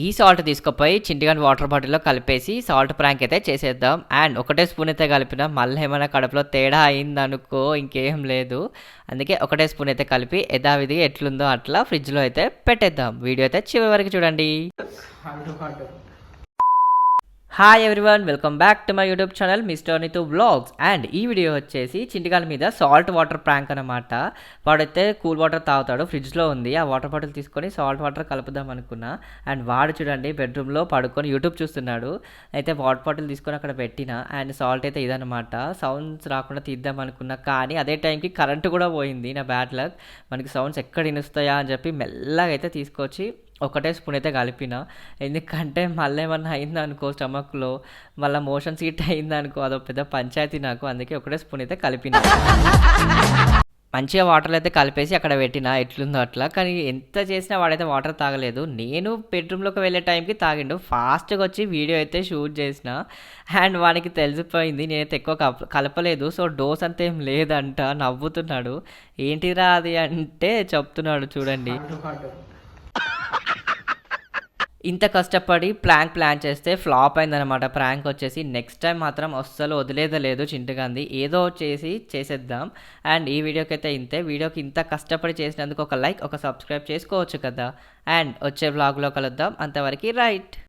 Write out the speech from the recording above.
ఈ సాల్ట్ తీసుకుపోయి చింటిగాని వాటర్ బాటిల్‌లో కలిపేసి సాల్ట్ ప్రాంక్ అయితే చేసేద్దాం. అండ్ ఒకటే స్పూన్ అయితే కలిపిన మళ్ళీ ఏమైనా కడుపులో తేడా అయిందనుకో ఇంకేం లేదు. అందుకే ఒకటే స్పూన్ అయితే కలిపి యథావిధిగా ఎట్లుందో అట్లా ఫ్రిడ్జ్‌లో అయితే పెట్టేద్దాం. వీడియో అయితే చివరి వరకు చూడండి. Hi everyone, welcome back to my YouTube channel Mister Neetu vlogs. And ఈ వీడియో వచ్చేసి చింటిగాల మీద సాల్ట్ వాటర్ ప్రాంక్ అనమాట. వాడైతే కూల్ వాటర్ తాగుతాడు, ఫ్రిడ్జ్లో ఉంది. ఆ వాటర్ బాటిల్ తీసుకొని సాల్ట్ వాటర్ కలుపుదాం అనుకున్నా. అండ్ వాడు చూడండి బెడ్రూమ్లో పడుకొని యూట్యూబ్ చూస్తున్నాడు. అయితే వాటర్ బాటిల్ తీసుకొని అక్కడ పెట్టిన. అండ్ సాల్ట్ అయితే ఇదనమాట. సౌండ్స్ రాకుండా తీద్దాం అనుకున్నా, కానీ అదే టైంకి కరెంటు కూడా పోయింది. నా బ్యాడ్ లక్. మనకి సౌండ్స్ ఎక్కడ వినుస్తాయా అని చెప్పి మెల్లగా అయితే తీసుకొచ్చి ఒకటే స్పూన్ అయితే కలిపిన. ఎందుకంటే మళ్ళీ ఏమన్నా అయిందనుకో స్టమక్లో, మళ్ళీ మోషన్ సీట్ అయిందనుకో అదొక పెద్ద పంచాయతీ నాకు. అందుకే ఒకటే స్పూన్ అయితే కలిపిన. మంచిగా వాటర్లో అయితే కలిపేసి అక్కడ పెట్టిన ఎట్లుందో అట్లా. కానీ ఎంత చేసినా వాడైతే వాటర్ తాగలేదు. నేను బెడ్రూమ్లోకి వెళ్ళే టైంకి తాగిండు. ఫాస్ట్గా వచ్చి వీడియో అయితే షూట్ చేసిన. అండ్ వానికి తెలిసిపోయింది నేనైతే ఎక్కువ కలపలేదు. సో డోస్ అంతా ఏం లేదంట. నవ్వుతున్నాడు. ఏంటిరా అది అంటే చెప్తున్నాడు చూడండి. ఇంత కష్టపడి ప్లాన్ చేస్తే ఫ్లాప్ అయిందనమాట. ప్రాంక్ వచ్చేసి నెక్స్ట్ టైం మాత్రం అస్సలు వదిలేదలేదు చింటగాంది. ఏదో చేసి చేసేద్దాం. అండ్ ఈ వీడియోకి అయితే ఇంతే. వీడియోకి ఇంత కష్టపడి చేసినందుకు ఒక లైక్, ఒక సబ్స్క్రైబ్ చేసుకోవచ్చు కదా. అండ్ వచ్చే వ్లాగ్లో కలుద్దాం. అంతవరకు రైట్.